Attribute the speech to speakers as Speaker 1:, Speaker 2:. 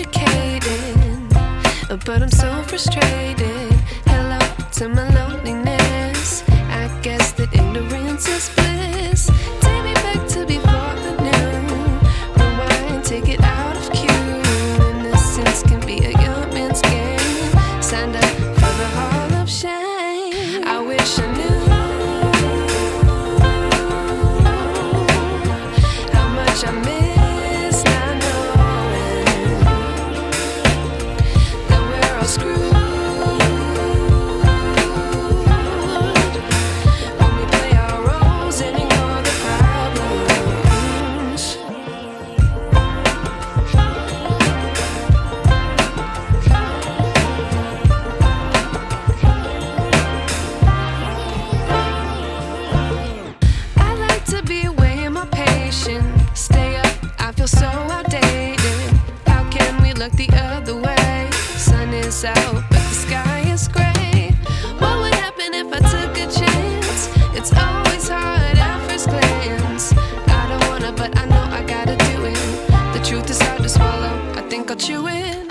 Speaker 1: educated, but I'm so frustrated. Hello to my loneliness. I guess that ignorance is bliss. Take me back to before the new. Rewind, take it out of cue. Innocence can be a young man's game. Signed up for the hall of shame. I wish I knew how much I miss not knowing that we're all screwed when we play our roles and ignore the problems. I like to be away in my patience. Stay up, I feel so outdated. How can we look the other way? Sun is out, but the sky is gray. What would happen if I took a chance? It's always hard at first glance. I don't wanna, but I know I gotta do it. The truth is hard to swallow, I think I'll chew it.